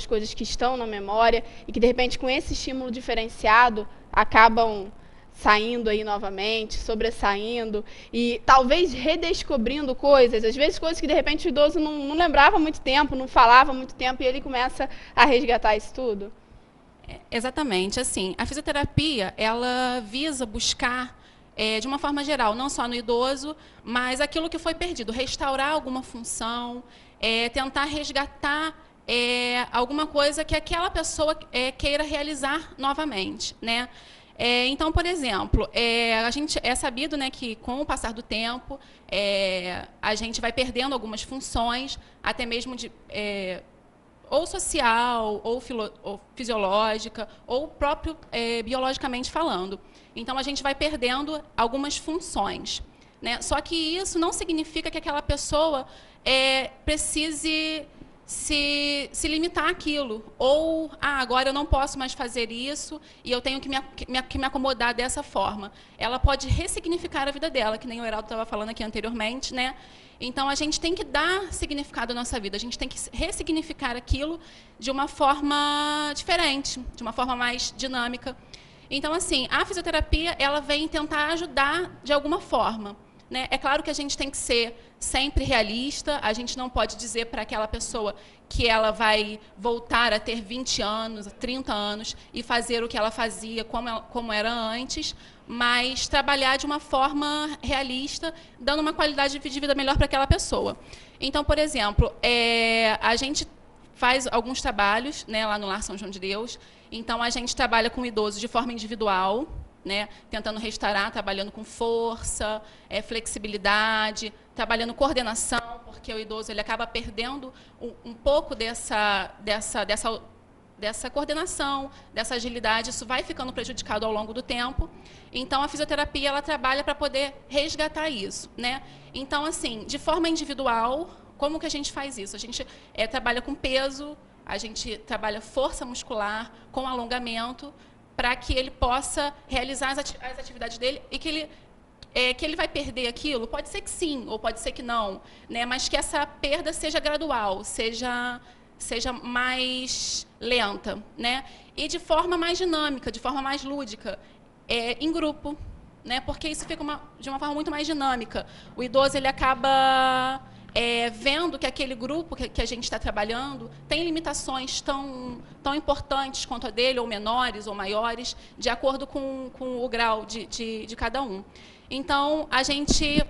coisas que estão na memória e que, de repente, com esse estímulo diferenciado, acabam saindo aí novamente, sobressaindo e talvez redescobrindo coisas, às vezes coisas que de repente o idoso não lembrava há muito tempo, não falava há muito tempo e ele começa a resgatar isso tudo? Exatamente, assim, a fisioterapia, ela visa buscar, de uma forma geral, não só no idoso, mas aquilo que foi perdido, restaurar alguma função, tentar resgatar alguma coisa que aquela pessoa queira realizar novamente, né? Então, por exemplo, a gente é sabido, né, que com o passar do tempo a gente vai perdendo algumas funções, até mesmo de ou social, ou fisiológica, ou próprio biologicamente falando. Então, a gente vai perdendo algumas funções, né? Só que isso não significa que aquela pessoa precise se limitar àquilo, ou agora eu não posso mais fazer isso e eu tenho que me acomodar dessa forma. Ela pode ressignificar a vida dela, que nem o Heraldo estava falando aqui anteriormente, né? Então, a gente tem que dar significado à nossa vida, a gente tem que ressignificar aquilo de uma forma diferente, de uma forma mais dinâmica. Então, assim, a fisioterapia, ela vem tentar ajudar de alguma forma, né? É claro que a gente tem que ser sempre realista, a gente não pode dizer para aquela pessoa que ela vai voltar a ter 20 anos, 30 anos e fazer o que ela fazia como era antes, mas trabalhar de uma forma realista, dando uma qualidade de vida melhor para aquela pessoa. Então, por exemplo, a gente faz alguns trabalhos, né, lá no Lar São João de Deus. Então, a gente trabalha com idosos de forma individual, né, tentando restaurar, trabalhando com força, flexibilidade, trabalhando coordenação, porque o idoso ele acaba perdendo um pouco dessa coordenação, dessa agilidade, isso vai ficando prejudicado ao longo do tempo. Então, a fisioterapia ela trabalha para poder resgatar isso, né? Então, assim, de forma individual, como que a gente faz isso? A gente trabalha com peso, a gente trabalha força muscular, com alongamento, para que ele possa realizar as atividades dele e que ele vai perder aquilo? Pode ser que sim, ou pode ser que não, né? Mas que essa perda seja gradual, seja mais lenta, né? E de forma mais dinâmica, de forma mais lúdica, em grupo, né? Porque isso fica de uma forma muito mais dinâmica. O idoso ele acaba vendo que aquele grupo que a gente está trabalhando tem limitações tão importantes quanto a dele, ou menores ou maiores, de acordo com o grau de cada um. Então, a gente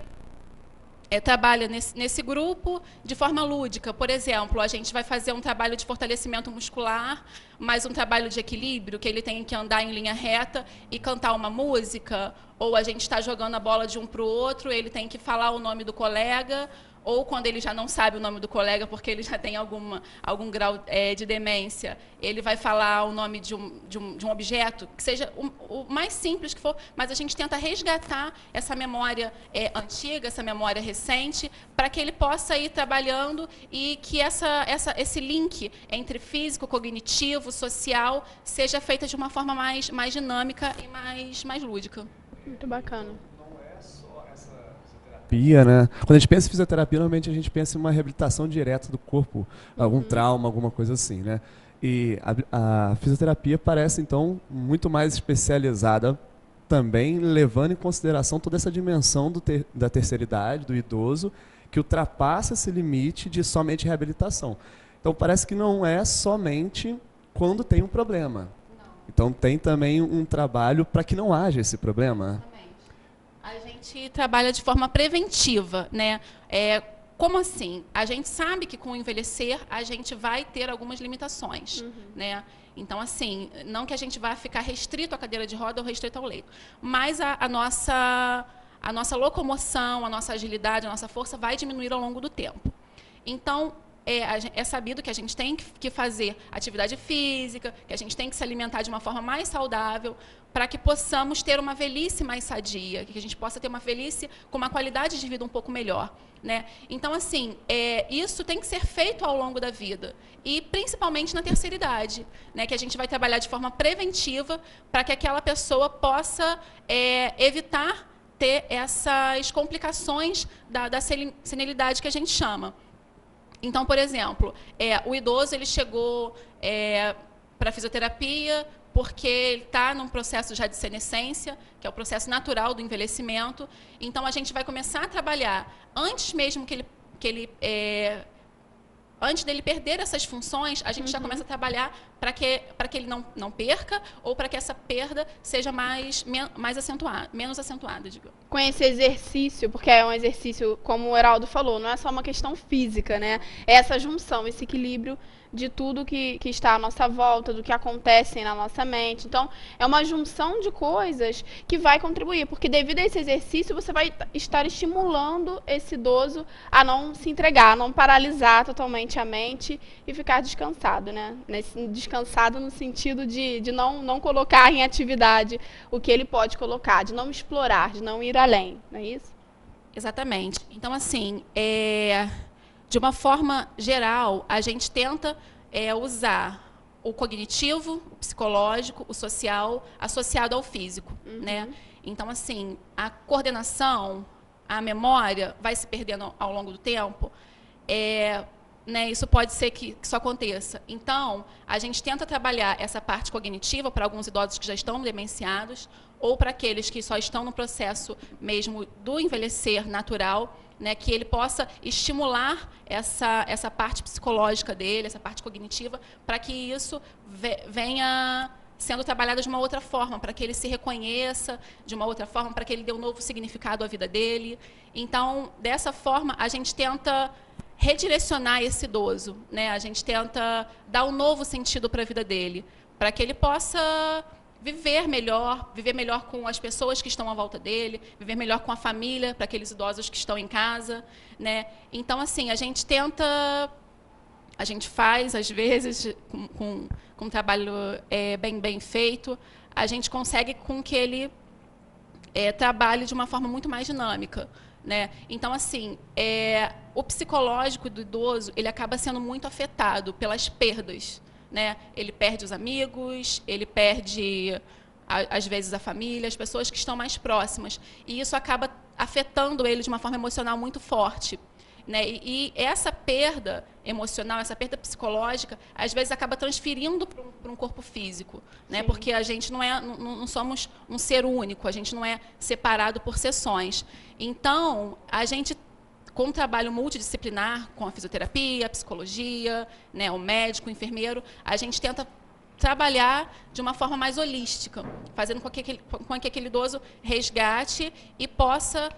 trabalha nesse grupo de forma lúdica. Por exemplo, a gente vai fazer um trabalho de fortalecimento muscular, mais um trabalho de equilíbrio, que ele tem que andar em linha reta e cantar uma música, ou a gente está jogando a bola de um para o outro, ele tem que falar o nome do colega, ou quando ele já não sabe o nome do colega porque ele já tem algum grau de demência, ele vai falar o nome de um objeto, que seja o mais simples que for, mas a gente tenta resgatar essa memória antiga, essa memória recente, para que ele possa ir trabalhando e que esse link entre físico, cognitivo, social, seja feita de uma forma mais dinâmica e mais lúdica. Muito bacana. Né? Quando a gente pensa em fisioterapia, normalmente a gente pensa em uma reabilitação direta do corpo, algum trauma, alguma coisa assim, né? E a fisioterapia parece, então, muito mais especializada também, levando em consideração toda essa dimensão da terceira idade, do idoso, que ultrapassa esse limite de somente reabilitação. Então, parece que não é somente quando tem um problema. Então, tem também um trabalho para que não haja esse problema. A gente trabalha de forma preventiva, né? Como assim? A gente sabe que com o envelhecer a gente vai ter algumas limitações, né? Então, assim, não que a gente vá ficar restrito à cadeira de roda ou restrito ao leito, mas a nossa locomoção, a nossa agilidade, a nossa força vai diminuir ao longo do tempo. Então, é sabido que a gente tem que fazer atividade física, que a gente tem que se alimentar de uma forma mais saudável, para que possamos ter uma velhice mais sadia, que a gente possa ter uma velhice com uma qualidade de vida um pouco melhor, né? Então, assim, isso tem que ser feito ao longo da vida, e principalmente na terceira idade, né? Que a gente vai trabalhar de forma preventiva para que aquela pessoa possa evitar ter essas complicações da senilidade que a gente chama. Então, por exemplo, o idoso ele chegou para a fisioterapia porque ele está num processo já de senescência, que é o processo natural do envelhecimento. Então, a gente vai começar a trabalhar antes mesmo antes dele perder essas funções, a gente já começa a trabalhar para que ele não perca, ou para que essa perda seja menos acentuada, digamos. Com esse exercício, porque é um exercício, como o Heraldo falou, não é só uma questão física, né? É essa junção, esse equilíbrio de tudo que está à nossa volta, do que acontece na nossa mente. Então, é uma junção de coisas que vai contribuir, porque devido a esse exercício, você vai estar estimulando esse idoso a não se entregar, a não paralisar totalmente a mente e ficar descansado, né? Descansado no sentido de não colocar em atividade o que ele pode colocar, de não explorar, de não ir além, não é isso? Exatamente. Então, assim, de uma forma geral, a gente tenta usar o cognitivo, o psicológico, o social, associado ao físico, né? Então, assim, a coordenação, a memória vai se perdendo ao longo do tempo, né, isso pode ser que isso aconteça. Então, a gente tenta trabalhar essa parte cognitiva para alguns idosos que já estão demenciados, ou para aqueles que só estão no processo mesmo do envelhecer natural, né, que ele possa estimular essa parte psicológica dele, essa parte cognitiva, para que isso venha sendo trabalhado de uma outra forma, para que ele se reconheça de uma outra forma, para que ele dê um novo significado à vida dele. Então, dessa forma, a gente tenta redirecionar esse idoso, né? A gente tenta dar um novo sentido para a vida dele, para que ele possa viver melhor com as pessoas que estão à volta dele, viver melhor com a família, para aqueles idosos que estão em casa, né? Então, assim, a gente faz, às vezes, com um trabalho bem feito, a gente consegue com que ele trabalhe de uma forma muito mais dinâmica, né? Então, assim, o psicológico do idoso, ele acaba sendo muito afetado pelas perdas, né? Ele perde os amigos, ele perde, às vezes, a família, as pessoas que estão mais próximas. E isso acaba afetando ele de uma forma emocional muito forte, né? E essa perda emocional, essa perda psicológica, às vezes acaba transferindo para um corpo físico, né? Porque a gente não somos um ser único, a gente não é separado por seções. Então, a gente com um trabalho multidisciplinar, com a fisioterapia, a psicologia, né, o médico, o enfermeiro, a gente tenta trabalhar de uma forma mais holística, fazendo com que aquele idoso resgate e possa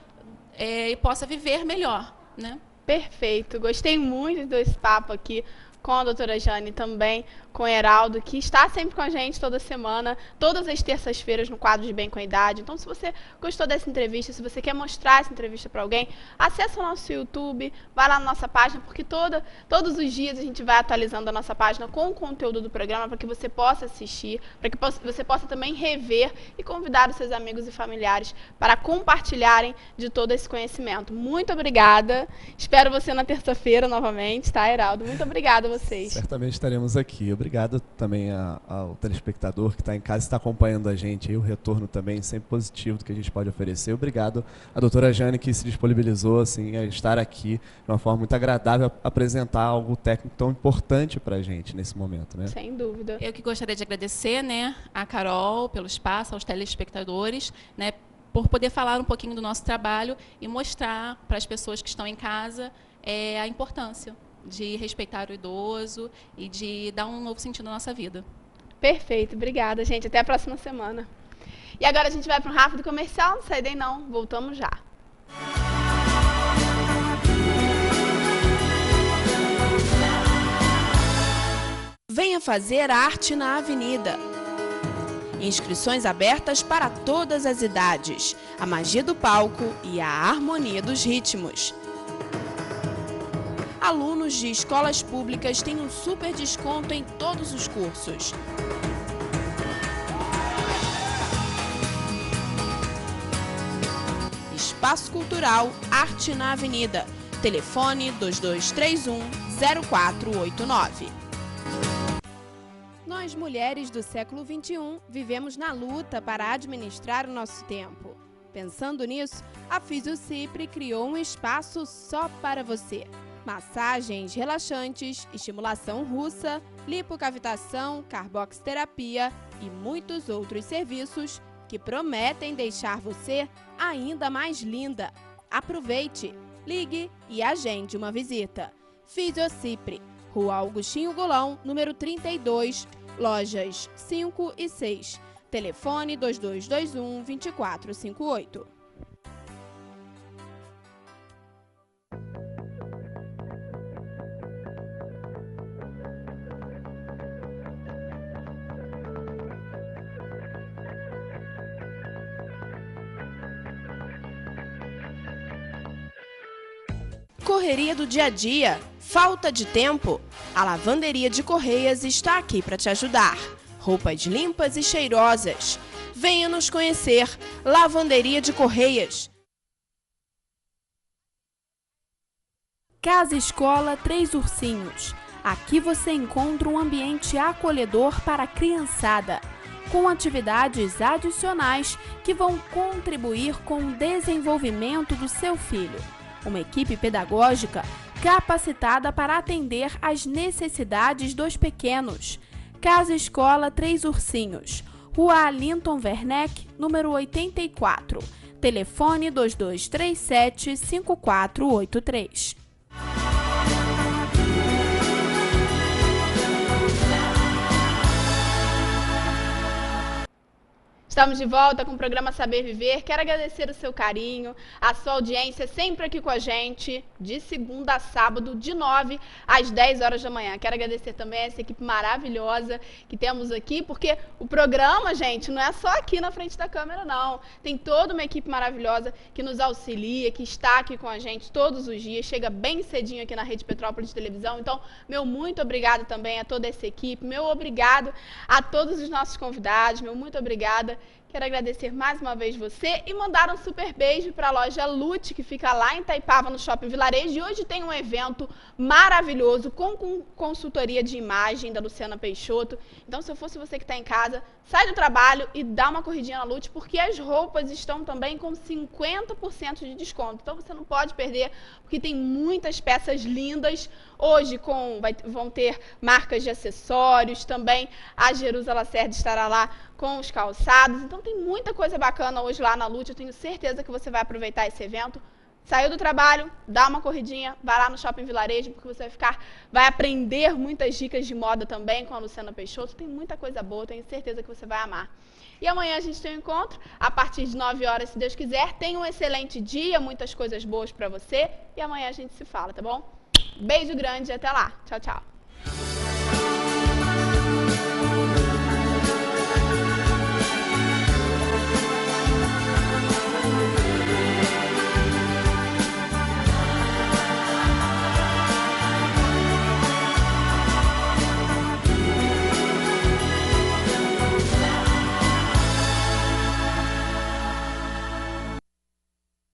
viver melhor, né? Perfeito. Gostei muito desse papo aqui com a doutora Jane, também com o Heraldo, que está sempre com a gente toda semana, todas as terças-feiras no quadro de Bem com a Idade. Então, se você gostou dessa entrevista, se você quer mostrar essa entrevista para alguém, acessa o nosso YouTube, vai lá na nossa página, porque todos os dias a gente vai atualizando a nossa página com o conteúdo do programa para que você possa assistir, para que você possa também rever e convidar os seus amigos e familiares para compartilharem de todo esse conhecimento. Muito obrigada. Espero você na terça-feira novamente, tá, Heraldo? Muito obrigada a vocês. Certamente estaremos aqui. Obrigado também ao telespectador que está em casa e está acompanhando a gente. E o retorno também sempre positivo do que a gente pode oferecer. Obrigado à doutora Jane, que se disponibilizou assim, a estar aqui de uma forma muito agradável, a apresentar algo técnico tão importante para a gente nesse momento, né? Sem dúvida. Eu que gostaria de agradecer, né, a Carol pelo espaço, aos telespectadores, né, por poder falar um pouquinho do nosso trabalho e mostrar para as pessoas que estão em casa a importância de respeitar o idoso e de dar um novo sentido na nossa vida. Perfeito, obrigada, gente. Até a próxima semana. E agora a gente vai para um rápido comercial. Não sai daí não, voltamos já. Venha fazer arte na Avenida. Inscrições abertas para todas as idades. A magia do palco e a harmonia dos ritmos. Alunos de escolas públicas têm um super desconto em todos os cursos. Espaço Cultural Arte na Avenida. Telefone 2231-0489. Nós, mulheres do século XXI, vivemos na luta para administrar o nosso tempo. Pensando nisso, a FisioCipri criou um espaço só para você. Massagens relaxantes, estimulação russa, lipocavitação, carboxterapia e muitos outros serviços que prometem deixar você ainda mais linda. Aproveite, ligue e agende uma visita. FisioCipri, Rua Augustinho Golão, número 32, lojas 5 e 6. Telefone 2221-2458. Correria do dia a dia, falta de tempo? A Lavanderia de Correias está aqui para te ajudar. Roupas limpas e cheirosas. Venha nos conhecer. Lavanderia de Correias. Casa Escola Três Ursinhos. Aqui você encontra um ambiente acolhedor para a criançada, com atividades adicionais que vão contribuir com o desenvolvimento do seu filho. Uma equipe pedagógica capacitada para atender às necessidades dos pequenos. Casa Escola Três Ursinhos, Rua Alinton Werneck, número 84. Telefone 2237-5483. Estamos de volta com o programa Saber Viver. Quero agradecer o seu carinho, a sua audiência sempre aqui com a gente, de segunda a sábado, de 9 às 10 horas da manhã. Quero agradecer também essa equipe maravilhosa que temos aqui, porque o programa, gente, não é só aqui na frente da câmera, não. Tem toda uma equipe maravilhosa que nos auxilia, que está aqui com a gente todos os dias, chega bem cedinho aqui na Rede Petrópolis de Televisão. Então, meu muito obrigado também a toda essa equipe, meu obrigado a todos os nossos convidados, meu muito obrigada. Quero agradecer mais uma vez você e mandar um super beijo para a loja Lute, que fica lá em Itaipava, no Shopping Vilarejo. E hoje tem um evento maravilhoso com consultoria de imagem da Luciana Peixoto. Então, se eu fosse você que está em casa, sai do trabalho e dá uma corridinha na Lute, porque as roupas estão também com 50% de desconto. Então, você não pode perder, porque tem muitas peças lindas. Hoje vão ter marcas de acessórios, também a Jerusa Lacerda estará lá com os calçados. Então tem muita coisa bacana hoje lá na Lute, eu tenho certeza que você vai aproveitar esse evento. Saiu do trabalho, dá uma corridinha, vai lá no Shopping Vilarejo, porque você vai aprender muitas dicas de moda também com a Luciana Peixoto. Tem muita coisa boa, tenho certeza que você vai amar. E amanhã a gente tem um encontro, a partir de 9 horas, se Deus quiser. Tenha um excelente dia, muitas coisas boas para você. E amanhã a gente se fala, tá bom? Beijo grande e até lá. Tchau, tchau.